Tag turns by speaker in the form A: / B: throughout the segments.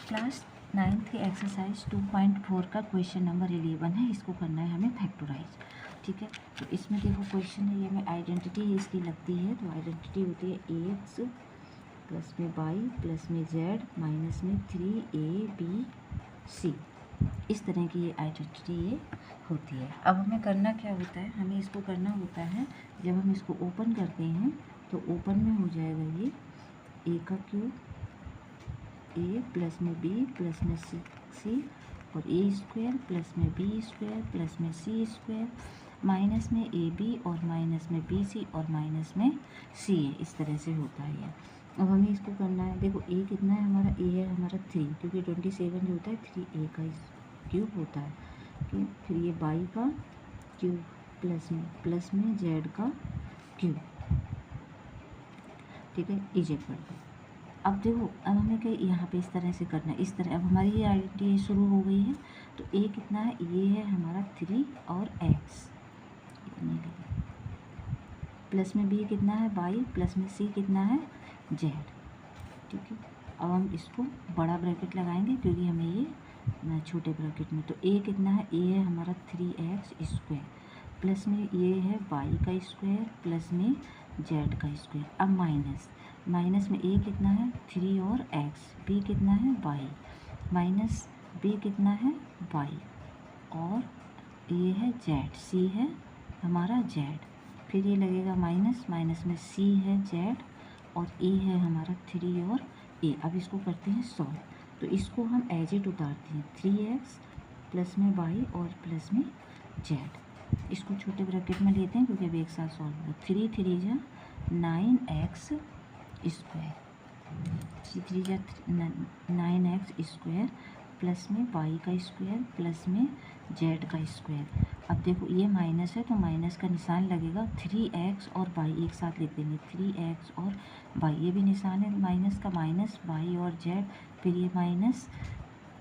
A: Class 9th की exercise 2.4 का question number 11 है। इसको करना है हमें फैक्टराइज। ठीक है, तो इसमें देखो क्वेश्चन है, ये हमें आइडेंटिटी इसकी लगती है। तो आइडेंटिटी होती है एक्स प्लस में वाई प्लस में जेड माइनस में 3abc। इस तरह की ये आइडेंटिटी ये होती है। अब हमें करना क्या होता है, हमें इसको करना होता है, जब हम इसको ओपन करते हैं तो ओपन में हो जाएगा ये ए का क्यूब, ए प्लस में बी प्लस में सी और ए स्क्वायर प्लस में बी स्क्वायर प्लस में सी स्क्वायर माइनस में ए बी और माइनस में बी सी और माइनस में सी ए। इस तरह से होता है ये। अब हमें इसको करना है, देखो ए कितना है हमारा, ए है हमारा 3, क्योंकि 27 जो होता है 3a का क्यूब होता है, फिर ये बाई का क्यूब प्लस में जेड का क्यूब। ठीक है, इज इक्वल टू। अब देखो, अब हमें क्या यहाँ पे इस तरह से करना है, इस तरह। अब हमारी ये आइडेंटिटी शुरू हो गई है। तो ए कितना है, ये है हमारा 3 और एक्स प्लस में बी कितना है वाई प्लस में सी कितना है जेड। ठीक है, अब हम इसको बड़ा ब्रैकेट लगाएंगे क्योंकि हमें ये छोटे ब्रैकेट में। तो ए कितना है, ए है हमारा 3x स्क्वायर प्लस में ये है वाई का स्क्वायर प्लस में जेड का स्क्वायर। अब माइनस में ए कितना है 3 और एक्स, बी कितना है वाई माइनस बी कितना है वाई और ये है जेड, सी है हमारा जेड। फिर ये लगेगा माइनस में सी है जेड और ए है हमारा 3 और ए। अब इसको करते हैं सॉल्व। तो इसको हम एज इट उतारते हैं, 3x प्लस में वाई और प्लस में जेड। इसको छोटे ब्रैकेट में लेते हैं क्योंकि अब एक साथ सॉल्व होगा। 3 3 जा 9x स्क्वायर, 3 जा 9x स्क्वायर प्लस में वाई का स्क्वायर प्लस में जेड का स्क्वायर। अब देखो ये माइनस है तो माइनस का निशान लगेगा, 3x और वाई एक साथ लिख देंगे, 3x और वाई, ये भी निशान है माइनस का, माइनस वाई और जेड। फिर ये माइनस,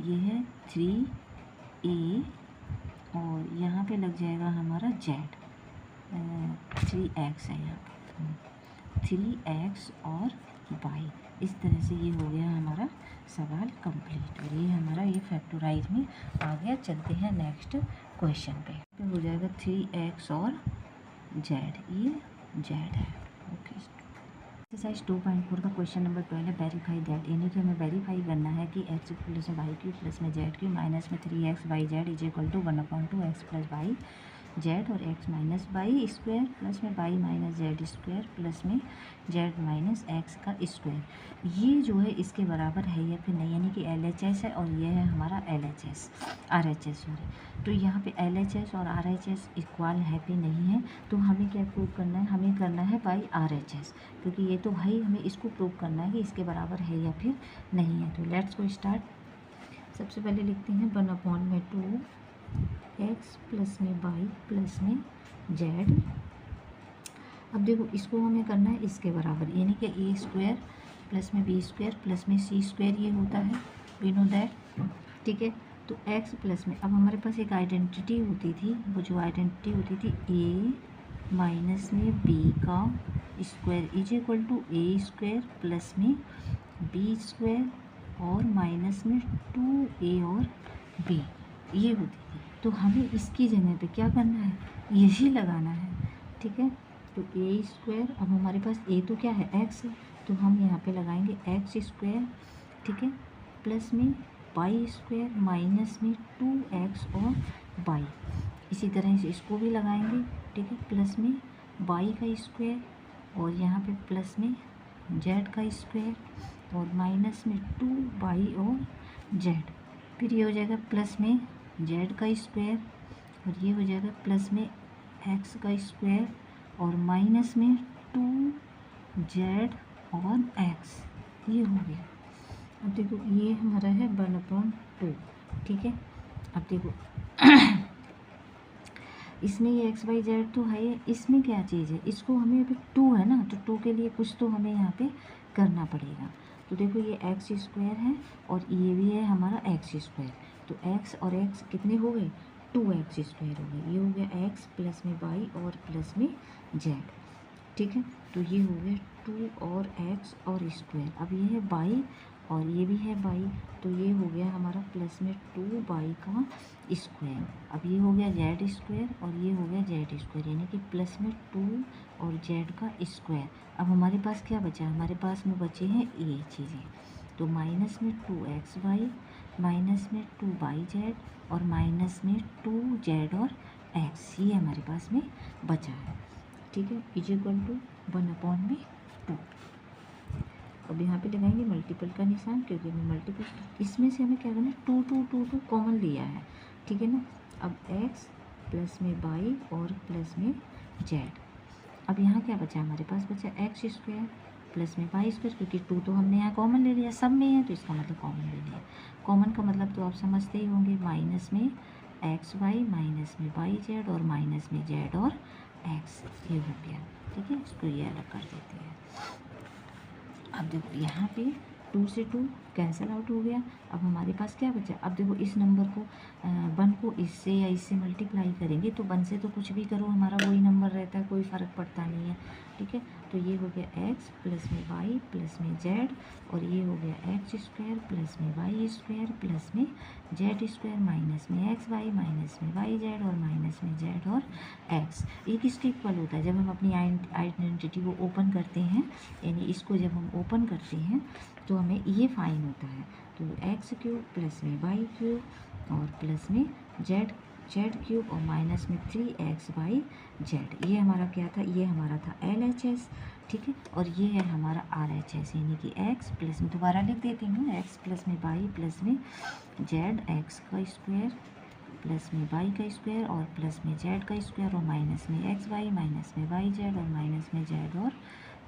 A: ये है 3a और यहाँ पे लग जाएगा हमारा जेड, 3x है यहाँ पे, 3x और वाई। इस तरह से ये हो गया हमारा सवाल कंप्लीट। और ये हमारा ये फैक्टराइज में आ गया। चलते हैं नेक्स्ट क्वेश्चन पे हो जाएगा 3x और जेड, ये जेड है। ओके, एक्सरसाइज 2.4 का क्वेश्चन नंबर 12 है, वेरीफाई दैट। यानी कि हमें वेरीफाई करना है कि एक्स प्लस में वाई क्यूब प्लस में जेड क्यूब माइनस में 3x y z is equal to 1/2 x plus y z और x minus y square plus में y minus z square plus में जेड माइनस एक्स का square. ये जो है इसके बराबर है या फिर नहीं, यानी कि LHS है और ये है हमारा RHS सॉरी। तो यहाँ पे LHS और RHS इक्वल है कि नहीं है, तो हमें क्या प्रूव करना है, हमें करना है बाई RHS, क्योंकि ये तो भाई हमें इसको प्रूव करना है कि इसके बराबर है या फिर नहीं है। तो लेट्स गो स्टार्ट। सबसे पहले लिखते हैं 1/2 एक्स प्लस में वाई प्लस में जेड। अब देखो इसको हमें करना है इसके बराबर, यानी कि ए स्क्वायर प्लस में बी स्क्वायर प्लस में सी स्क्वायर ये होता है, वी नो दैट। ठीक है, तो एक्स प्लस में, अब हमारे पास एक आइडेंटिटी होती थी, वो जो आइडेंटिटी होती थी ए माइनस में बी का square is equal to a square plus में बी स्क्वायर और माइनस में 2a और b, ये होती थी। तो हमें इसकी जगह पे क्या करना है, यही लगाना है। ठीक है, तो ए स्क्वायर, अब हमारे पास ए तो क्या है एक्स है, तो हम यहाँ पे लगाएंगे एक्स स्क्वायर। ठीक है, प्लस में वाई स्क्वायर माइनस में 2x और वाई। इसी तरह से इसको भी लगाएंगे। ठीक है, प्लस में वाई का स्क्वायर और यहाँ पे प्लस में जेड का स्क्वायर और माइनस में 2y और जेड। फिर ये हो जाएगा प्लस में जेड का स्क्वायर और ये हो जाएगा प्लस में एक्स का स्क्वायर और माइनस में 2z और x, ये हो गया। अब देखो ये हमारा है 1/2। ठीक है, अब देखो इसमें ये एक्स वाई जेड तो है, इसमें क्या चीज़ है, इसको हमें अभी 2 है ना, तो 2 के लिए कुछ तो हमें यहाँ पे करना पड़ेगा। तो देखो ये एक्स स्क्वायर है और ये भी है हमारा एक्स स्क्वायर, तो एक्स और एक्स कितने हो गए, 2x स्क्वायर हो गए। ये हो गया एक्स प्लस में वाई और प्लस में जेड। ठीक है, तो ये हो गया 2 और x और स्क्वायर। अब ये है वाई और ये भी है बाई, तो ये हो गया हमारा प्लस में 2 बाई का स्क्वायर। अब ये हो गया जेड स्क्वायर और ये हो गया जेड स्क्वायर, यानी कि प्लस में 2 और जेड का स्क्वायर। अब हमारे पास क्या बचा, हमारे पास में बचे हैं ये चीज़ें, तो माइनस में 2x वाई, माइनस में 2 बाई जेड और माइनस में 2 जेड और x, ये हमारे पास में बचा है। ठीक है, इज इक्वल टू 1/2। अब यहाँ पे लगाएंगे मल्टीपल का निशान, क्योंकि हमें मल्टीपल इसमें से हमें क्या करना है, 2 2 2 2 कॉमन लिया है। ठीक है ना। अब x प्लस में बाई और प्लस में जेड। अब यहाँ क्या बचा, हमारे पास बचा एक्स स्क्वायर प्लस में वाई स्क्वायर, क्योंकि 2 तो हमने यहाँ कॉमन ले लिया, सब में है तो इसका मतलब कॉमन ले लिया। कॉमन का मतलब तो आप समझते ही होंगे, माइनस में एक्स वाई, माइनस में वाई जेड और माइनस में जेड और एक्स, ये हो गया। ठीक है, इसको ये अलग कर देते हैं। अब देखो यहाँ पे 2 से 2 कैंसिल आउट हो गया। अब हमारे पास क्या बचा, अब देखो इस नंबर को 1 को इससे या इससे मल्टीप्लाई करेंगे तो 1 से तो कुछ भी करो हमारा वही नंबर रहता है, कोई फ़र्क पड़ता नहीं है। ठीक है, तो ये हो गया x प्लस में वाई प्लस में जेड और ये हो गया एक्स स्क्वायर प्लस में वाई स्क्वायर प्लस में जेड स्क्वायर माइनस में एक्स वाई माइनस में वाई जेड और माइनस में जेड और एक्स। ये किसके इक्वल होता है, जब हम अपनी आइडेंटिटी को ओपन करते हैं, यानी इसको जब हम ओपन करते हैं तो हमें ये फाइन होता है, तो एक्स क्यूब प्लस में वाई क्यूब और प्लस में जेड क्यूब और माइनस में 3x वाई जेड। ये हमारा क्या था, ये हमारा था LHS। ठीक है, और ये है हमारा RHS, यानी कि x प्लस में, दोबारा लिख देती हूँ, x प्लस में वाई प्लस में जेड एक्स का स्क्वायर प्लस में वाई का स्क्वायर और प्लस में जेड का स्क्वायर और माइनस में एक्स वाई माइनस में वाई जेड और माइनस में जेड और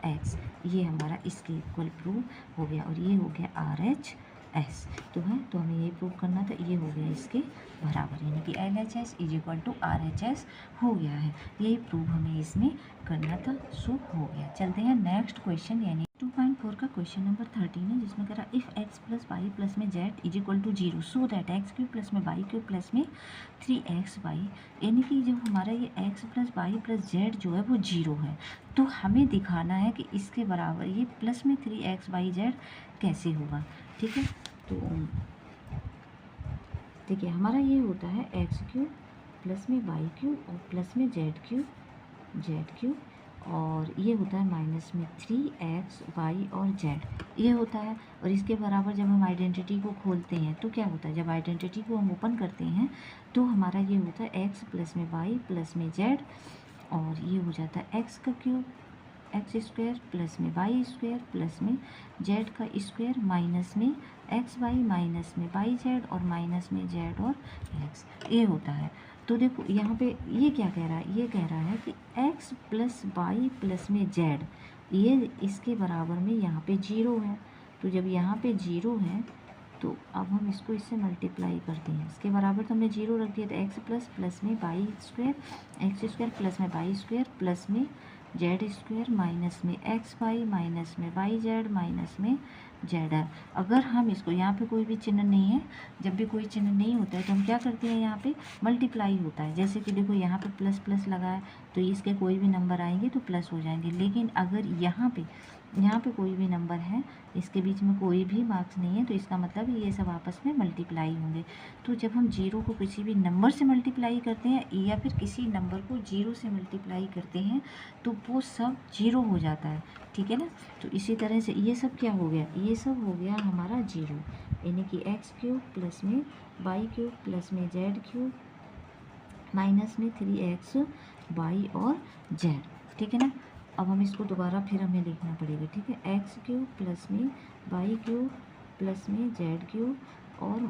A: एक्स। ये हमारा इसके इक्वल प्रूव हो गया और ये हो गया RHS। तो है, तो हमें ये प्रूव करना था, ये हो गया इसके बराबर, यानी कि LHS is equal to RHS हो गया है। यही प्रूव हमें इसमें करना था, सो हो गया। चलते हैं नेक्स्ट क्वेश्चन, यानी 2.4 का क्वेश्चन नंबर 13 है, जिसमें कह रहा if x plus y plus में z is equal to 0 so that x cube plus में वाई क्यूब प्लस में 3x वाई, यानी कि जब हमारा ये x plus y plus z जो है वो 0 है, तो हमें दिखाना है कि इसके बराबर ये प्लस में 3x वाई जेड कैसे होगा। ठीक है, तो देखिए हमारा ये होता है एक्स क्यूब प्लस में वाई क्यूब और प्लस में जेड क्यूब और ये होता है माइनस में 3x वाई और जेड, ये होता है। और इसके बराबर जब हम आइडेंटिटी को खोलते हैं तो क्या होता है, जब आइडेंटिटी को हम ओपन करते हैं तो हमारा ये होता है x प्लस में वाई प्लस में जेड और ये हो जाता है एक्स का क्यूब एक्स स्क्वायर प्लस में वाई स्क्वायर प्लस में जेड का स्क्वायर माइनस में एक्स वाई माइनस में वाई जेड और माइनस में जेड और एक्स, ये होता है। तो देखो यहाँ पे ये क्या कह रहा है, ये कह रहा है कि x प्लस वाई प्लस में जेड, ये इसके बराबर में यहाँ पे 0 है। तो जब यहाँ पे 0 है तो अब हम इसको इससे मल्टीप्लाई करते हैं, इसके बराबर तो हमने 0 रख दिया, तो एक्स प्लस में y square x square plus में वाई स्क्वायर प्लस में जेड स्क्वायर माइनस में एक्स वाई माइनस में वाई जेड माइनस में जेड आर। अगर हम इसको, यहाँ पे कोई भी चिन्ह नहीं है, जब भी कोई चिन्ह नहीं होता है तो हम क्या करते हैं, यहाँ पे मल्टीप्लाई होता है। जैसे कि देखो यहाँ पे प्लस प्लस लगा है तो इसके कोई भी नंबर आएंगे तो प्लस हो जाएंगे, लेकिन अगर यहाँ पे कोई भी नंबर है, इसके बीच में कोई भी मार्क्स नहीं है, तो इसका मतलब ये सब आपस में मल्टीप्लाई होंगे। तो जब हम 0 को किसी भी नंबर से मल्टीप्लाई करते हैं या फिर किसी नंबर को 0 से मल्टीप्लाई करते हैं तो वो सब 0 हो जाता है। ठीक है ना, तो इसी तरह से ये सब क्या हो गया, ये सब हो गया हमारा 0, यानी कि एक्स क्यूब प्लस में वाई क्यूब प्लस में जेड क्यूब माइनस में 3x वाई और जेड। ठीक है ना, अब हम इसको दोबारा फिर हमें लिखना पड़ेगा। ठीक है, एक्स क्यूब प्लस में वाई क्यूब प्लस में जेड क्यूब और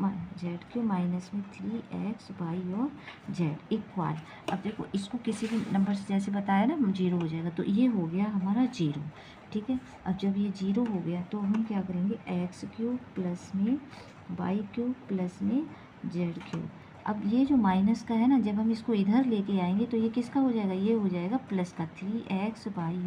A: जेड क्यूब माइनस में 3x वाई और जेड इक्वल। अब देखो इसको किसी भी नंबर से जैसे बताया ना 0 हो जाएगा, तो ये हो गया हमारा 0। ठीक है, अब जब ये 0 हो गया तो हम क्या करेंगे, एक्स क्यूब प्लस में वाई क्यूब प्लस में जेड क्यूब। अब ये जो माइनस का है ना, जब हम इसको इधर लेके आएंगे तो ये किसका हो जाएगा, ये हो जाएगा प्लस का 3x वाई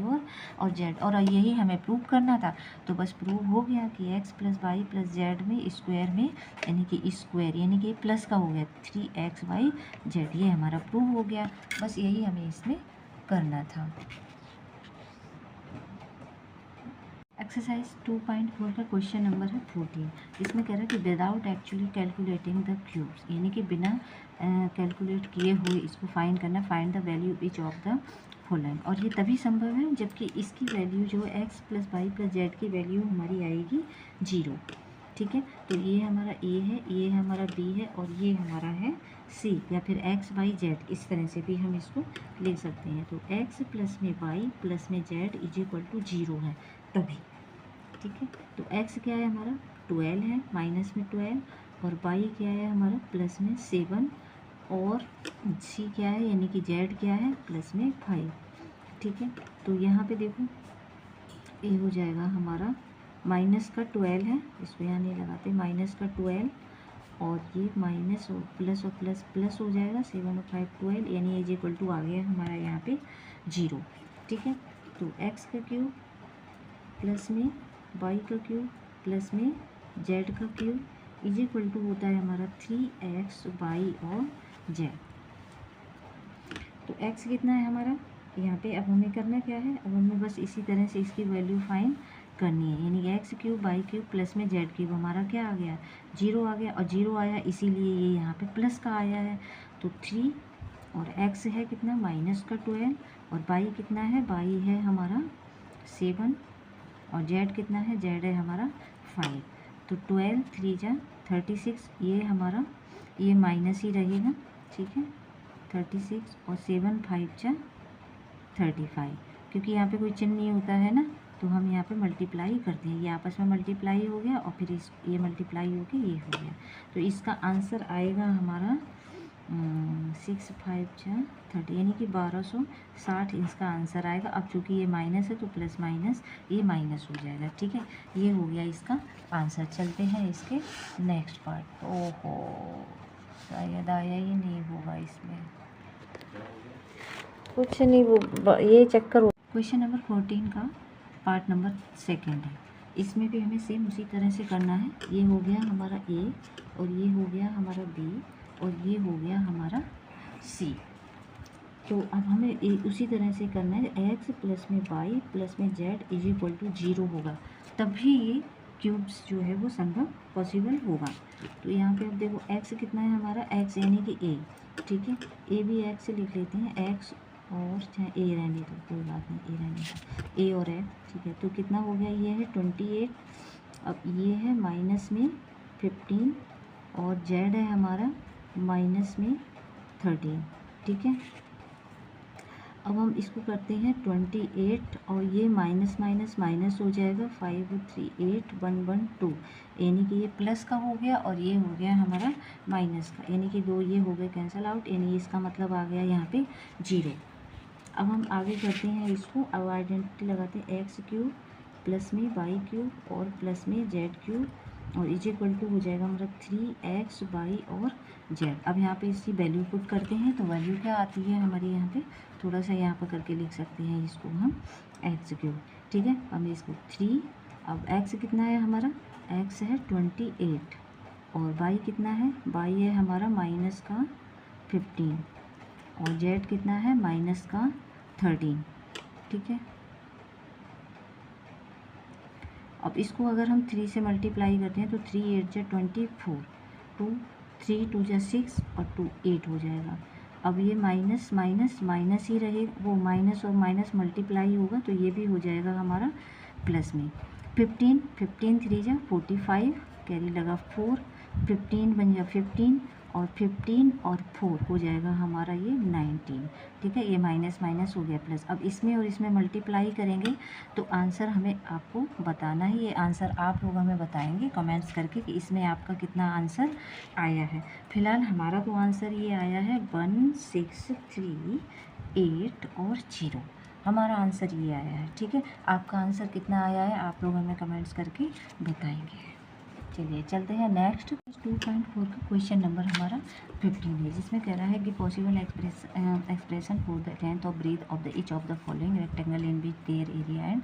A: और जेड, और यही हमें प्रूव करना था। तो बस प्रूव हो गया कि x plus y plus z में स्क्वायर में, यानी कि स्क्वायर यानी कि प्लस का हो गया 3x वाई जेड, ये हमारा प्रूव हो गया। बस यही हमें इसमें करना था। एक्सरसाइज 2.4 का क्वेश्चन नंबर है 14। इसमें कह रहा है कि without actually calculating the cubes, यानी कि बिना कैलकुलेट किए हुए इसको फाइंड करना, find the value each of the following. और ये तभी संभव है जबकि इसकी वैल्यू जो x + y + z की वैल्यू हमारी आएगी 0। ठीक है, तो ये हमारा a है, ये हमारा b है और ये हमारा है c, या फिर x y z, इस तरह से भी हम इसको लिख सकते हैं। तो x + में y + में z = 0 है तभी। ठीक है, तो x क्या है हमारा 12 है, माइनस में 12, और y क्या है हमारा प्लस में 7, और c क्या है यानी कि z क्या है प्लस में 5। ठीक है, तो यहाँ पे देखो ये हो जाएगा हमारा माइनस का 12 है, इसको यहाँ नहीं लगाते, माइनस का 12 और ये माइनस और प्लस प्लस हो जाएगा, 7 और 5 12, यानी ये = आ गया हमारा यहाँ पे 0। ठीक है, तो x का क्यूब प्लस में y का क्यूब प्लस में z का क्यूब = होता है हमारा 3x y और z। तो x कितना है हमारा यहाँ पे, अब हमें करना क्या है, अब हमें बस इसी तरह से इसकी वैल्यू फाइंड करनी है, यानी x³ y³ प्लस में z³ हमारा क्या आ गया 0 आ गया, और 0 आया इसीलिए ये यहाँ पे प्लस का आया है। तो 3 और x है कितना माइनस का 12, और y कितना है, y है हमारा 7, और z कितना है, z है हमारा 5। तो 12 3 जा 36, ये हमारा ये माइनस ही रहेगा। ठीक है, 36 और 7 5 जा 35, क्योंकि यहाँ पे कोई चिन्ह नहीं होता है ना, तो हम यहाँ पे मल्टीप्लाई करते हैं, ये आपस में मल्टीप्लाई हो गया और फिर ये मल्टीप्लाई हो के ये हो गया। तो इसका आंसर आएगा हमारा 6 5 जा 30, यानी कि 1260 इसका आंसर आएगा। अब चूँकि ये माइनस है तो प्लस माइनस ये माइनस हो जाएगा। ठीक है, ये हो गया इसका आंसर। चलते हैं इसके नेक्स्ट पार्ट। ओहो, शायद आया ही नहीं होगा इसमें, कुछ नहीं, वो ये चक्कर। क्वेश्चन नंबर 14 का पार्ट नंबर 2 है। इसमें भी हमें सेम उसी तरह से करना है। ये हो गया हमारा A, और ये हो गया हमारा B, और ये हो गया हमारा C। तो अब हमें उसी तरह से करना है, x प्लस में y प्लस में z = 0 होगा, तभी ये क्यूब्स जो है वो संभव पॉसिबल होगा। तो यहाँ पे अब देखो x कितना है हमारा, x यानी कि a। ठीक है, a भी x से लिख लेते हैं, x और चाहे a रहने दो, कोई बात नहीं, a रहने दो, a और x। ठीक है, तो कितना हो गया, ये है 28, अब ये है माइनस में 15, और z है हमारा माइनस में 13। ठीक है, अब हम इसको करते हैं 28, और ये माइनस माइनस माइनस हो जाएगा, 5 3 8 1 1 2, यानी कि ये प्लस का हो गया और ये हो गया हमारा माइनस का, यानी कि 2 ये हो गए कैंसिल आउट, यानी इसका मतलब आ गया यहाँ पे 0। अब हम आगे करते हैं इसको, अब आइडेंटिटी लगाते हैं, x³ प्लस में y³ और प्लस में z³ और = हो जाएगा हमारा 3x y और z। अब यहाँ पे इसकी वैल्यू पुट करते हैं, तो वैल्यू क्या आती है हमारी, यहाँ पे थोड़ा सा यहाँ पर करके लिख सकते हैं इसको हम x³। ठीक है, अब इसको 3, अब x कितना है हमारा, x है 28, और y कितना है, y है हमारा माइनस का 15, और z कितना है माइनस का 13। ठीक है, अब इसको अगर हम 3 से मल्टीप्लाई करते हैं तो 3 8 जा 24, 2 3 2 जा 6 और 2 8 हो जाएगा। अब ये माइनस माइनस माइनस ही रहे, वो माइनस और माइनस मल्टीप्लाई होगा तो ये भी हो जाएगा हमारा प्लस में। 15 15 3 जा 45, कैरी लगा 4, 15 बन जा 15, और 15 और 4 हो जाएगा हमारा ये 19। ठीक है, ये माइनस माइनस हो गया प्लस। अब इसमें और इसमें मल्टीप्लाई करेंगे तो आंसर हमें आपको बताना है, ये आंसर आप लोग हमें बताएंगे कमेंट्स करके कि इसमें आपका कितना आंसर आया है। फिलहाल हमारा तो आंसर ये आया है 1 6 3 8 और 0, हमारा आंसर ये आया है। ठीक है, आपका आंसर कितना आया है आप लोग हमें कमेंट्स करके बताएंगे। चलिए चलते हैं नेक्स्ट 2.4 का क्वेश्चन नंबर हमारा 15 है, जिसमें कह रहा है कि possible expression for the length of breadth of the each of the following rectangle in which their area and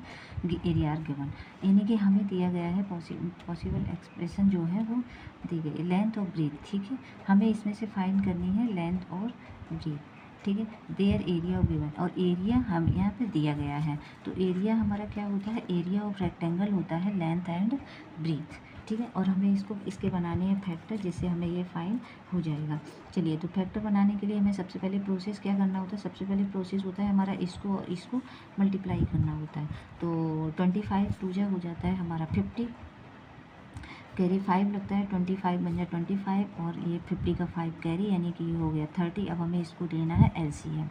A: area are given. यानी कि हमें दिया गया है पॉसिबल एक्सप्रेशन जो है वो दी गई लेंथ और ब्रेथ। ठीक है, हमें इसमें से फाइंड करनी है लेंथ और ब्रेथ। ठीक है, देयर एरिया ऑफ गिवन, और एरिया हम यहाँ पे दिया गया है। तो एरिया हमारा क्या होता है, एरिया ऑफ रेक्टेंगल होता है लेंथ एंड ब्रीथ, ठीक है। और हमें इसको इसके बनाने हैं फैक्टर, जिससे हमें ये फाइन हो जाएगा। चलिए, तो फैक्टर बनाने के लिए हमें सबसे पहले प्रोसेस क्या करना होता है, सबसे पहले प्रोसेस होता है हमारा इसको और इसको मल्टीप्लाई करना होता है। तो 25 टू जा हो जाता है हमारा 50, कैरी 5 लगता है, 25 बन जाए 25, और ये 50 का 5 कैरी, यानी कि ये हो गया 30। अब हमें इसको लेना है LCM।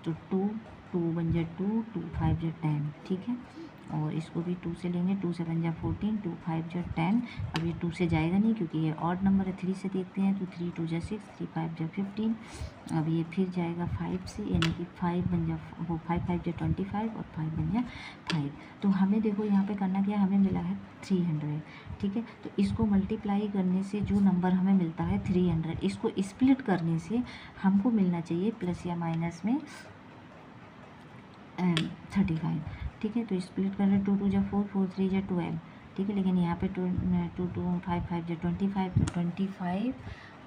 A: तो 2 बन जाए 2, 2 5 जा 10, ठीक है। और इसको भी 2 से लेंगे, 2 से बन जाए 14, 2 5 जा 10। अब ये 2 से जाएगा नहीं क्योंकि ये ऑड नंबर है। 3 से देखते हैं, तो 3 2 जा 6, 3 5 जा 15। अब ये फिर जाएगा 5 से, यानी कि 5 बन जा, वो 5 5 जा 25, और 5 बन जा 5। तो हमें देखो यहाँ पे करना क्या, हमें मिला है 300, ठीक है। तो इसको मल्टीप्लाई करने से जो नंबर हमें मिलता है 300, इसको स्प्लिट करने से हमको मिलना चाहिए प्लस या माइनस में 35, ठीक है। तो स्प्लिट कर रहे, 2 2 जा 4, 4 3 जा 12, ठीक है। लेकिन यहाँ पे 2 2 5 5 जा 25, तो 25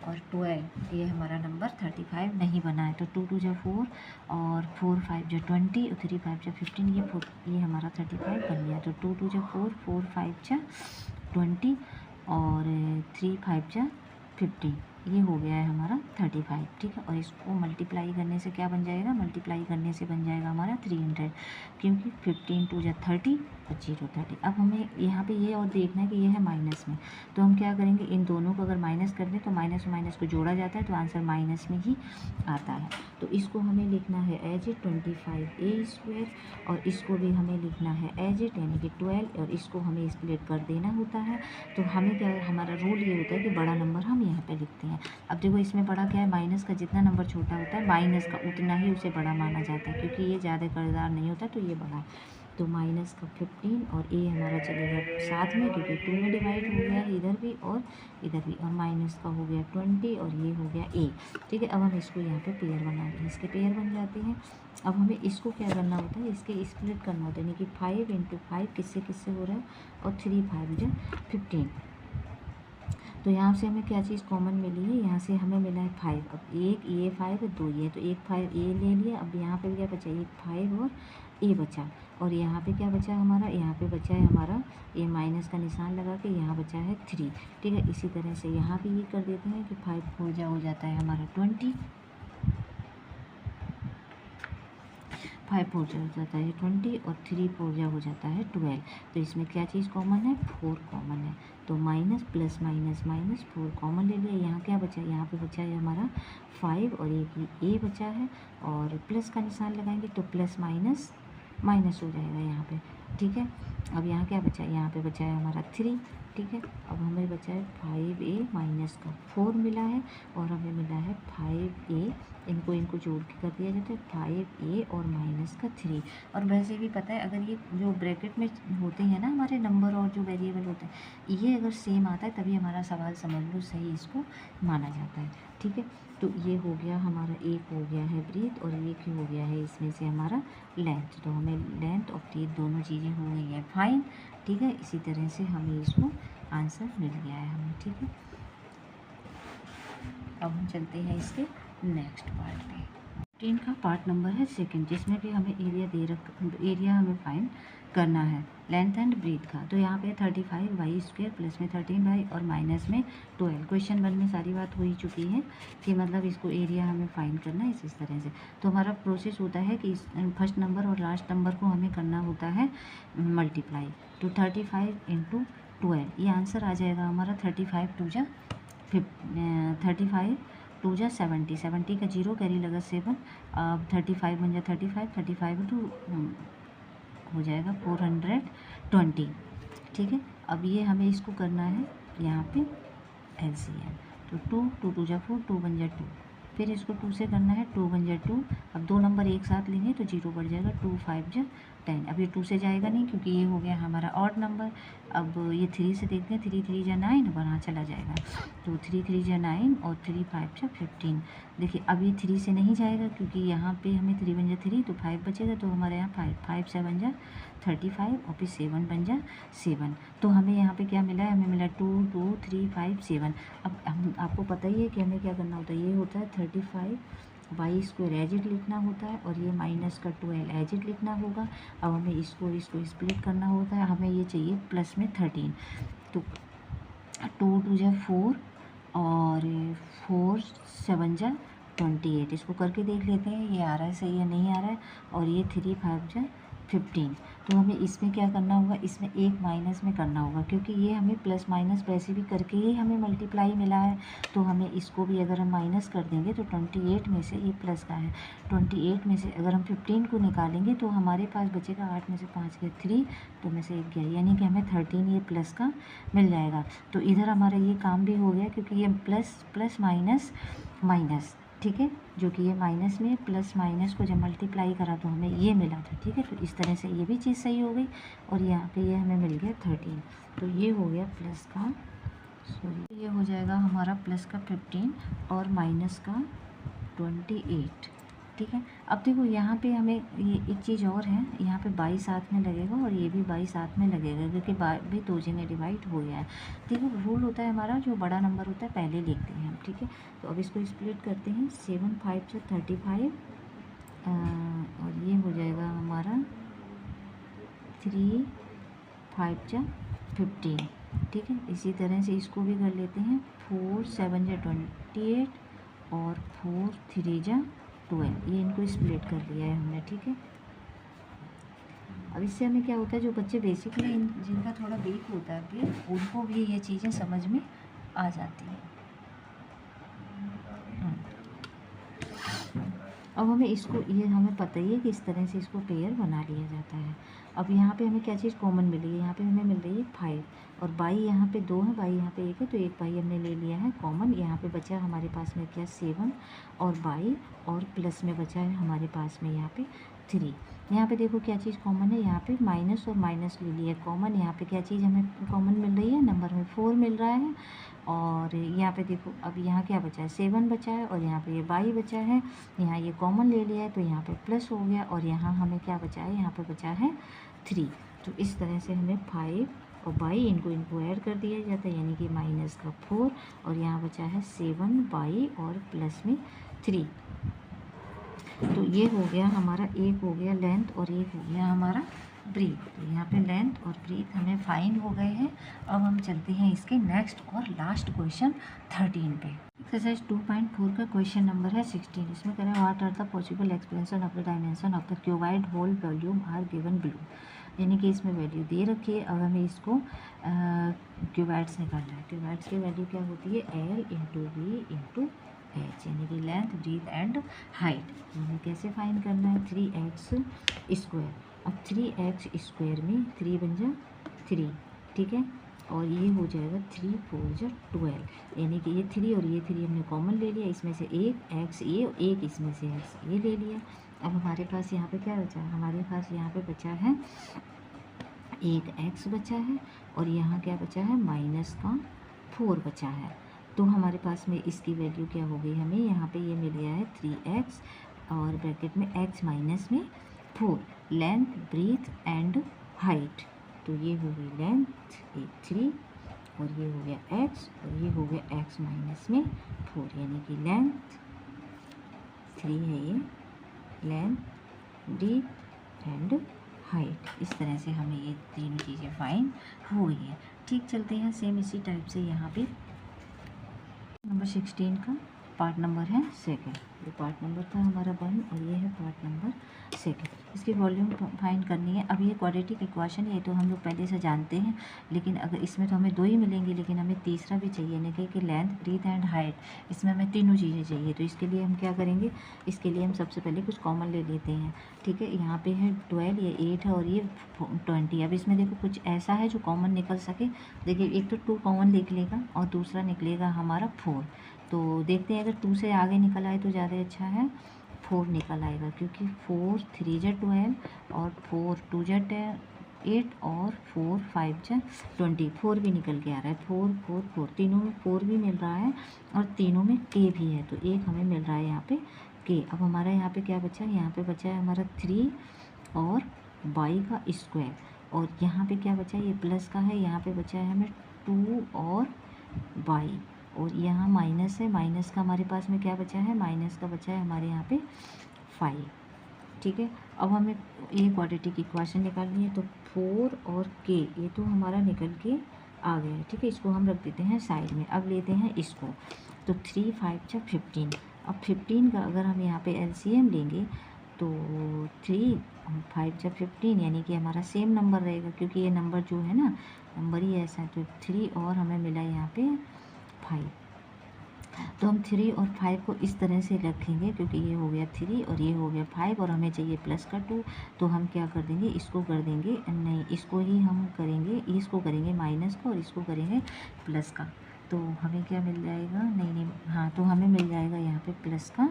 A: और 12, ये हमारा नंबर 35 नहीं बना है। तो 2 2 जा 4, और 4 5 जा 20, और 3 5 जा 15, ये हमारा 35 बन गया। तो 2 2 जा 4, 4 5 जा 20, और 3 5 जा 15, ये हो गया है हमारा 35, ठीक है। और इसको मल्टीप्लाई करने से क्या बन जाएगा, मल्टीप्लाई करने से बन जाएगा हमारा 300, क्योंकि 15 2 जा 30 और 0 30। अब हमें यहाँ पे ये और देखना है कि ये है माइनस में, तो हम क्या करेंगे, इन दोनों को अगर माइनस कर दें तो माइनस माइनस को जोड़ा जाता है, तो आंसर माइनस में ही आता है। तो इसको हमें लिखना है एज इट 25a², और इसको भी हमें लिखना है एज इट, यानी कि 12, और इसको हमें स्प्लिट कर देना होता है। तो हमें क्या है, हमारा रूल ये होता है कि बड़ा नंबर हम यहाँ पे लिखते हैं। अब देखो, इसमें बड़ा क्या है, माइनस का जितना नंबर छोटा होता है माइनस का उतना ही उसे बड़ा माना जाता है, क्योंकि ये ज़्यादा कर्जदार नहीं होता, तो ये बड़ा है। तो माइनस का 15, और ए हमारा चलेगा साथ में, क्योंकि 2 में डिवाइड हो गया है इधर भी और इधर भी, और माइनस का हो गया 20, और ये हो गया ए, ठीक है। अब हम इसको यहाँ पे पेयर बनाते हैं, इसके पेयर बन जाते हैं। अब हमें इसको क्या करना होता है, इसके स्प्लिट करना होता है, यानी कि 5 × 5 किससे किससे हो रहा है, और 3 5 जा 15। तो यहाँ से हमें क्या चीज़ कॉमन मिली है, यहाँ से हमें मिला है 5। अब एक ये 5 है, 2 ये, तो एक 5 ए ले लिया। अब यहाँ पे क्या बचा, एक 5 और ए बचा, और यहाँ पे क्या बचा हमारा, यहाँ पे बचा है हमारा ये माइनस का निशान लगा के, यहाँ बचा है 3, ठीक है। इसी तरह से यहाँ पे ये कर देते हैं कि 5 4 जा हो जाता है हमारा 20, 5 4 जा हो जाता है 20, और 3 4 जा हो जाता है 12। तो इसमें क्या चीज़ कॉमन है, 4 कॉमन है। तो minus plus minus minus 4 common ले लिया। यहाँ क्या बचा, यहाँ पे बचा है हमारा 5, और एक ए बचा है, और प्लस का निशान लगाएंगे तो प्लस माइनस माइनस हो जाएगा यहाँ पे, ठीक है। अब यहाँ क्या बचा है, यहाँ पे बचा है हमारा 3, ठीक है। अब हमें बचा है 5a माइनस का 4 मिला है, और हमें मिला है 5a, इनको जोड़ के कर दिया जाता है 5a और माइनस का 3। और वैसे भी पता है, अगर ये जो ब्रैकेट में होते हैं ना हमारे नंबर और जो वेरिएबल होते हैं, ये अगर सेम आता है तभी हमारा सवाल समझ लो सही इसको माना जाता है, ठीक है। तो ये हो गया हमारा, एक हो गया है ब्रीथ, और एक हो गया है इसमें से हमारा लेंथ। तो हमें लेंथ और ब्रीथ दोनों चीज़ें हो गई है फाइन, ठीक है। इसी तरह से हमें इसको आंसर मिल गया है हमें, ठीक है। अब हम चलते हैं इसके नेक्स्ट पार्ट पे। 10 का पार्ट नंबर है सेकंड, जिसमें भी हमें एरिया हमें फाइंड करना है लेंथ एंड ब्रीथ का। तो यहाँ पे 35y² प्लस में 13y और माइनस में 12। क्वेश्चन 1 में सारी बात हो ही चुकी है कि मतलब इसको एरिया हमें फाइंड करना है इस तरह से। तो हमारा प्रोसेस होता है कि फर्स्ट नंबर और लास्ट नंबर को हमें करना होता है मल्टीप्लाई। तो 35 × 12, ये आंसर आ जाएगा हमारा 35 2 जा 35 2 जा 70, 70 का 0 कैरी लगा 7। अब 35 बन जा 35, 35 2 हो जाएगा 420, ठीक है। अब ये हमें इसको करना है यहाँ पे LCM। तो 2 2 जा 4, 2 बन जा 2, फिर इसको 2 से करना है, 2 बन जा 2। अब दो नंबर एक साथ लेंगे तो 0 बढ़ जाएगा, 2 5 जा 10। अब ये 2 से जाएगा नहीं क्योंकि ये हो गया हमारा ऑड नंबर। अब ये 3 से देखते हैं, 3 3 जा 9, वहाँ चला जाएगा। तो 3 3 जा 9 और 3 5 जा 15। देखिए अब ये 3 से नहीं जाएगा क्योंकि यहाँ पे हमें 3 बन जा 3, तो 5 बचेगा। तो हमारे यहाँ 5 5 7 जा 35, और फिर 7 बन जा 7। तो हमें यहाँ पे क्या मिला है, हमें मिला 2 2 3 5 7। अब हम आपको पता ही है कि हमें क्या करना होता है, ये होता है 35 वाई स्क्वायर एज इट लिखना होता है और ये माइनस का 12 एज इट लिखना होगा। अब हमें इसको स्प्लिट करना होता है, हमें ये चाहिए प्लस में 13, तो 2 2 जा 4 और 4 7 जा 28। इसको करके देख लेते हैं ये आ रहा है सही या नहीं आ रहा है। और ये 3 5 जा 15। तो हमें इसमें क्या करना होगा, इसमें एक माइनस में करना होगा, क्योंकि ये हमें प्लस माइनस वैसे भी करके ही हमें मल्टीप्लाई मिला है। तो हमें इसको भी अगर हम माइनस कर देंगे तो 28 में से, ये प्लस का है, 28 में से अगर हम 15 को निकालेंगे तो हमारे पास बचेगा 8 में से 5 गया 3, 2 में से 1 गया, यानी कि हमें 13 ये प्लस का मिल जाएगा। तो इधर हमारा ये काम भी हो गया, क्योंकि ये प्लस प्लस माइनस माइनस, ठीक है, जो कि ये माइनस में प्लस माइनस को जब मल्टीप्लाई करा तो हमें ये मिला था, ठीक है। तो इस तरह से ये भी चीज़ सही हो गई और यहाँ पे ये हमें मिल गया 13। तो ये हो गया प्लस का, सॉरी, ये हो जाएगा हमारा प्लस का 15 और माइनस का 28, ठीक है। अब देखो यहाँ पे हमें ये एक चीज़ और है, यहाँ पे 22 साथ में लगेगा और ये भी 22 साथ में लगेगा, क्योंकि भी 2 जगह डिवाइड हो गया है। देखो रूल होता है हमारा, जो बड़ा नंबर होता है पहले लिखते हैं हम, ठीक है। तो अब इसको स्प्लिट करते हैं, 7 5 से 35 और ये हो जाएगा हमारा 3 5 जा 15, ठीक है। इसी तरह से इसको भी कर लेते हैं, 4 7 जा 28 और 4 3 जा 12, ये इनको स्प्लिट कर लिया है हमने, ठीक है। अब इससे हमें क्या होता है, जो बच्चे बेसिकली जिनका थोड़ा वीक होता है ब्रेन, उनको भी ये चीज़ें समझ में आ जाती हैं। अब हमें इसको, ये हमें पता ही है कि इस तरह से इसको पेयर बना लिया जाता है। अब यहाँ पे हमें क्या चीज़ कॉमन मिली है, यहाँ पे हमें मिल रही है 5 और बाई यहाँ पे 2 है, बाई यहाँ पे 1 है, तो एक बाई हमने ले लिया है कॉमन। यहाँ पे बचा हमारे पास में क्या 7 और बाई, और प्लस में बचा है हमारे पास में यहाँ पे 3। यहाँ पे देखो क्या चीज़ कॉमन है, यहाँ पे माइनस और माइनस ले लिया कॉमन। यहाँ पे क्या चीज़ हमें कॉमन मिल रही है, नंबर में 4 मिल रहा है। और यहाँ पे देखो अब यहाँ क्या बचा है, 7 बचा है और यहाँ पे ये बाई बचा है, यहाँ ये कॉमन ले लिया है तो यहाँ पे प्लस हो गया, और यहाँ हमें क्या बचा है, यहाँ पे बचा है 3। तो इस तरह से हमें 5 और बाई इनको ऐड कर दिया जाता है, यानी कि माइनस का 4 और यहाँ बचा है 7 बाई और प्लस में 3। तो ये हो गया हमारा, एक हो गया लेंथ और एक हो गया हमारा ब्रीथ। तो यहाँ पे लेंथ और ब्रीथ हमें फाइंड हो गए हैं। अब हम चलते हैं इसके नेक्स्ट और लास्ट क्वेश्चन 13 पे। एक्सरसाइज 2.4 का क्वेश्चन नंबर है 16। इसमें कह रहा है what are the possible expansion of the dimension of the cuboid whole volume are given below. यानी कि इसमें वैल्यू दे रखी है, अब हमें इसको क्यूबाइड्स निकालना है। क्यूबाइड्स की वैल्यू क्या होती है, L into v into h, यानी कि लेंथ ब्रीथ एंड हाइट। हमें कैसे फाइंड करना है, 3x स्क्वायर। अब 3x स्क्वायर में 3 बन जा 3, ठीक है, और ये हो जाएगा 3 4 जा 12, यानी कि ये 3 और ये 3 हमने कॉमन ले लिया, इसमें से एक x ये और एक इसमें से x ये ले लिया। अब हमारे पास यहाँ पे क्या बचा है, हमारे पास यहाँ पे बचा है एक x बचा है और यहाँ क्या बचा है, माइनस का 4 बचा है। तो हमारे पास में इसकी वैल्यू क्या हो गई, हमें यहाँ पे ये मिल गया है 3x और ब्रैकेट में x माइनस में 4, लेंथ ब्रीथ एंड हाइट। तो ये हो गई लेंथ 3 और ये हो गया x और ये हो गया x माइनस में 4, यानी कि लेंथ 3 है ये, लेंथ ब्रीथ एंड हाइट। इस तरह से हमें ये तीनों चीज़ें फाइंड हो गई है। ठीक, चलते हैं सेम इसी टाइप से यहाँ पे नंबर 16 का पार्ट नंबर है सेकंड। ये पार्ट नंबर था हमारा 1 और ये है पार्ट नंबर सेकंड। इसकी वॉल्यूम फाइंड करनी है। अब ये क्वाड्रेटिक इक्वेशन है तो हम लोग पहले से जानते हैं, लेकिन अगर इसमें तो हमें 2 ही मिलेंगे, लेकिन हमें तीसरा भी चाहिए, यानी कि लेंथ ब्रीथ एंड हाइट। इसमें हमें तीनों चीज़ें चाहिए। तो इसके लिए हम क्या करेंगे, इसके लिए हम सबसे पहले कुछ कॉमन ले लेते हैं, ठीक है। यहाँ पे है 12, ये 8 है और ये 20। अब इसमें देखो कुछ ऐसा है जो कॉमन निकल सके। देखिए एक तो 2 कॉमन निकलेगा और दूसरा निकलेगा हमारा 4। तो देखते हैं अगर 2 से आगे निकल आए तो ज़्यादा अच्छा है, 4 निकल आएगा, क्योंकि 4 3 जा 12 और 4 2 जा 8 और 4 5 जा 20, 4 भी निकल के आ रहा है। 4 4 4 तीनों में 4 भी मिल रहा है और तीनों में k भी है, तो एक हमें मिल रहा है यहाँ पे k। अब हमारा यहाँ पे क्या बचा है, यहाँ पे बचा है हमारा 3 और y का स्क्वायर, और यहाँ पे क्या बचा है, ये प्लस का है, यहाँ पे बचा है हमें 2 और y, और यहाँ माइनस है, माइनस का हमारे पास में क्या बचा है, माइनस का बचा है हमारे यहाँ पे 5। ठीक है, अब हमें ये क्वाड्रेटिक इक्वेशन निकालनी है, तो 4 और k ये तो हमारा निकल के आ गया है। ठीक है, इसको हम रख देते हैं साइड में। अब लेते हैं इसको, तो 3 5 जा 15। अब 15 का अगर हम यहाँ पे एलसीएम लेंगे तो 3 5 जा 15, यानी कि हमारा सेम नंबर रहेगा, क्योंकि ये नंबर जो है ना, नंबर ही ऐसा है। तो 3 और हमें मिला यहाँ पे 5। तो हम 3 और 5 को इस तरह से रखेंगे, क्योंकि ये हो गया 3 और ये हो गया 5 और हमें चाहिए प्लस का 2। तो हम क्या कर देंगे, इसको कर देंगे, नहीं इसको ही हम करेंगे, इसको करेंगे माइनस का और इसको करेंगे प्लस का। तो हमें क्या मिल जाएगा, नहीं हाँ, तो हमें मिल जाएगा यहाँ पे प्लस का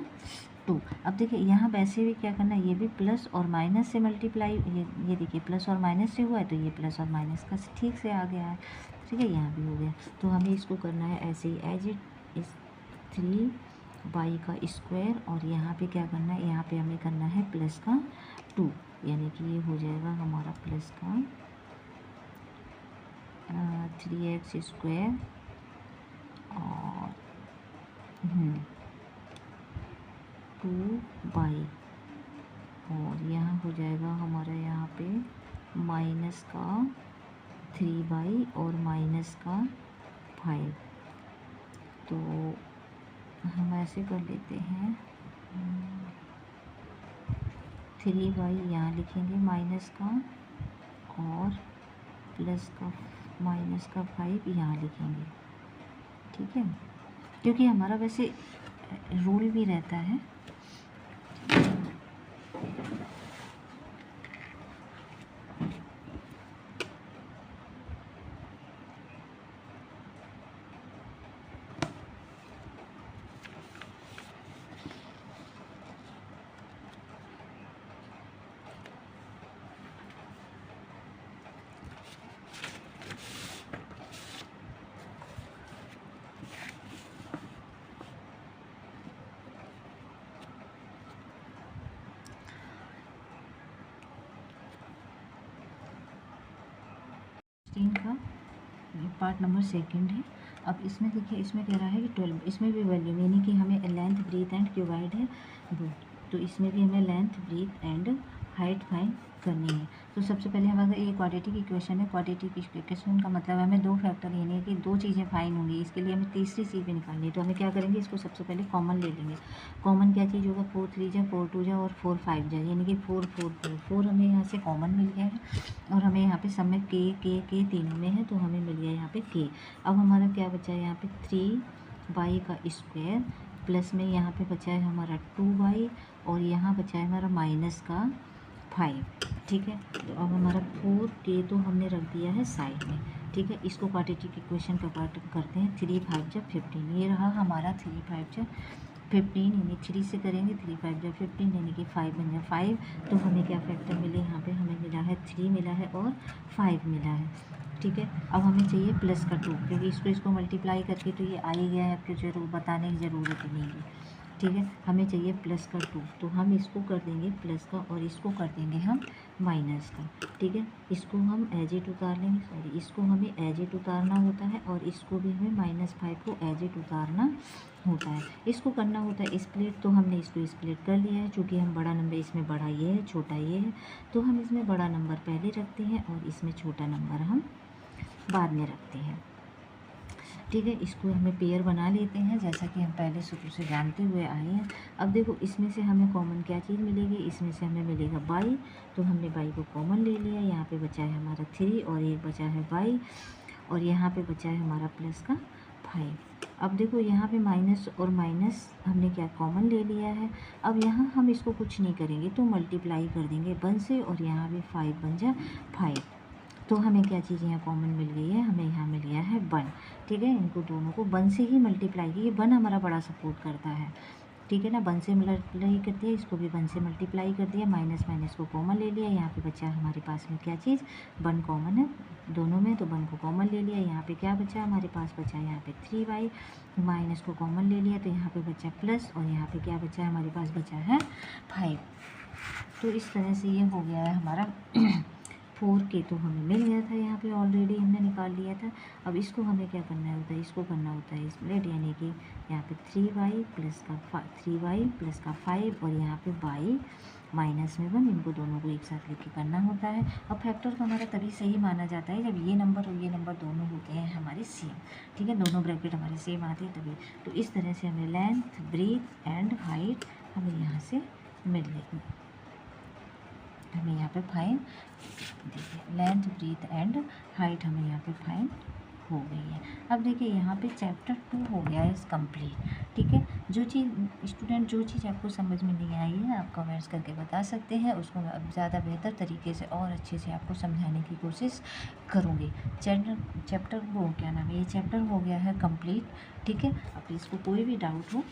A: 2। अब देखिए यहाँ वैसे भी क्या करना है, ये भी प्लस और माइनस से मल्टीप्लाई, ये देखिए प्लस और माइनस से हुआ है, तो ये प्लस और माइनस का ठीक से आ गया है। ठीक है, यहाँ भी हो गया। तो हमें इसको करना है ऐसे ही, एज इट इस 3 बाई का स्क्वायर, और यहाँ पे क्या करना है, यहाँ पे हमें करना है प्लस का 2, यानी कि ये हो जाएगा हमारा प्लस का 3x स्क्वायर और 2 बाई, और यहाँ हो जाएगा हमारा यहाँ पे माइनस का 3 बाई और माइनस का 5। तो हम ऐसे कर लेते हैं, 3 बाई यहाँ लिखेंगे माइनस का, और प्लस का माइनस का 5 यहाँ लिखेंगे। ठीक है, क्योंकि हमारा वैसे रूल भी रहता है। का पार्ट नंबर 2 है। अब इसमें देखिए, इसमें कह रहा है कि 12, इसमें भी वैल्यू, यानी कि हमें लेंथ ब्रीथ एंड क्यूबाइड है 2, तो इसमें भी हमें length breadth and height find करनी है। तो सबसे पहले हम, अगर ये क्वाड्रेटिक इक्वेशन है, क्वाड्रेटिक इक्वेशन का मतलब हमें 2 फैक्टर, यानी कि 2 चीज़ें फाइंड होंगी, इसके लिए हमें तीसरी चीज़ भी निकालनी है। तो हमें क्या करेंगे, इसको सबसे पहले कॉमन ले लेंगे। कॉमन क्या चीज़ होगा, 4 3 जा 4 2 जा और 4 5 जा, यानी कि 4 4 4 4 हमें यहाँ से कॉमन मिल गया है, और हमें यहाँ पे सब में के तीनों में है, तो हमें मिल गया यहाँ पे के। अब हमारा क्या बचा है यहाँ पे 3 बाई का स्क्वायर, प्लस में यहाँ पे बचा है हमारा 2 बाई, और यहाँ बचा है हमारा माइनस का 5। ठीक है, तो अब हमारा 4 के तो हमने रख दिया है साइड में। ठीक है, इसको क्वाड्रेटिक इक्वेशन का पार्ट करते हैं। 3 5 जा 15, ये रहा हमारा 3 5 जा 15, यानी 3 से करेंगे, 3 5 जा 15, यानी कि 5 बन जा 5। तो हमें क्या फैक्टर मिले, यहाँ पे हमें मिला है 3 मिला है और 5 मिला है। ठीक है, अब हमें चाहिए प्लस का 2, क्योंकि इसको मल्टीप्लाई करके तो ये आ ही गया है, आपको जरूर बताने की ज़रूरत नहीं है। ठीक है, हमें चाहिए प्लस का 2, तो हम इसको कर देंगे प्लस का, और इसको कर देंगे हम माइनस का। ठीक है, इसको हम एज इट उतार लेंगे, सॉरी इसको हमें एज इट उतारना होता है, और इसको भी हमें -5 को एज इट उतारना होता है। इसको करना होता है स्प्लिट, तो हमने इसको स्प्लिट कर लिया है। चूँकि हम बड़ा नंबर, इसमें बड़ा ये है छोटा ये है, तो हम इसमें बड़ा नंबर पहले रखते हैं और इसमें छोटा नंबर हम बाद में रखते हैं। ठीक है, इसको हमें पेयर बना लेते हैं, जैसा कि हम पहले शुरू से जानते हुए आए हैं। अब देखो, इसमें से हमें कॉमन क्या चीज़ मिलेगी, इसमें से हमें मिलेगा बाई, तो हमने बाई को कॉमन ले लिया। यहाँ पे बचा है हमारा 3 और एक बचा है बाई, और यहाँ पे बचा है हमारा प्लस का 5। अब देखो, यहाँ पे माइनस और माइनस हमने क्या कॉमन ले लिया है। अब यहाँ हम इसको कुछ नहीं करेंगे, तो मल्टीप्लाई कर देंगे 1 से, और यहाँ भी 5 बन जाए 5। तो हमें क्या चीज़ यहाँ कॉमन मिल गई है, हमें यहाँ मिल गया है 1। ठीक है, इनको दोनों को 1 से ही मल्टीप्लाई किए, 1 हमारा बड़ा सपोर्ट करता है। ठीक है ना, 1 से मल्टीप्लाई कर दिया, इसको भी 1 से मल्टीप्लाई कर दिया, माइनस माइनस को कॉमन ले लिया। यहाँ पे बचा हमारे पास में क्या चीज़, 1 कॉमन है दोनों में, तो 1 को कॉमन ले लिया। यहाँ पे क्या बचा हमारे पास, बचा यहाँ पे 3 बाई, माइनस को कॉमन ले लिया, तो यहाँ पे बचा प्लस, और यहाँ पे क्या बचा है हमारे पास, बचा है 5। तो इस तरह से ये हो गया है हमारा 4K तो हमें मिल गया था, यहाँ पे ऑलरेडी हमने निकाल लिया था। अब इसको हमें क्या करना होता है, इसको करना होता है स्प्लिट, यानी कि यहाँ पे 3y प्लस का 5 और यहाँ पे y माइनस में 1, इनको दोनों को एक साथ लेके करना होता है। अब फैक्टर तो हमारा तभी सही माना जाता है जब ये नंबर और ये नंबर दोनों होते हैं हमारे सेम, ठीक है, दोनों ब्रैकेट हमारे सेम आते हैं तभी। तो इस तरह से हमें लेंथ, ब्रेथ एंड हाइट हमें यहाँ से मिल गई। हमें यहाँ पे फाइन, देखिए लेंथ, ब्रेथ एंड हाइट हमें यहाँ पे फाइन हो गई है। अब देखिए यहाँ पे चैप्टर 2 हो गया है कंप्लीट, ठीक है। जो चीज़ आपको समझ में नहीं आई है आप कमेंट्स करके बता सकते हैं, उसको मैं अब ज़्यादा बेहतर तरीके से और अच्छे से आपको समझाने की कोशिश करूँगी। चैप्टर वो क्या नाम है, ये चैप्टर हो गया है कंप्लीट, ठीक है। अब इसको कोई भी डाउट हो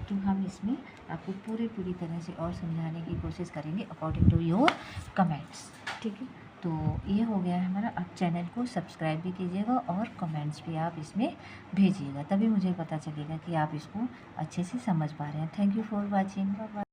A: तो हम इसमें आपको पूरी तरह से और समझाने की कोशिश करेंगे अकॉर्डिंग टू योर कमेंट्स, ठीक है। तो ये हो गया है हमारा। आप चैनल को सब्सक्राइब भी कीजिएगा और कमेंट्स भी आप इसमें भेजिएगा, तभी मुझे पता चलेगा कि आप इसको अच्छे से समझ पा रहे हैं। Thank you for watching, bye bye.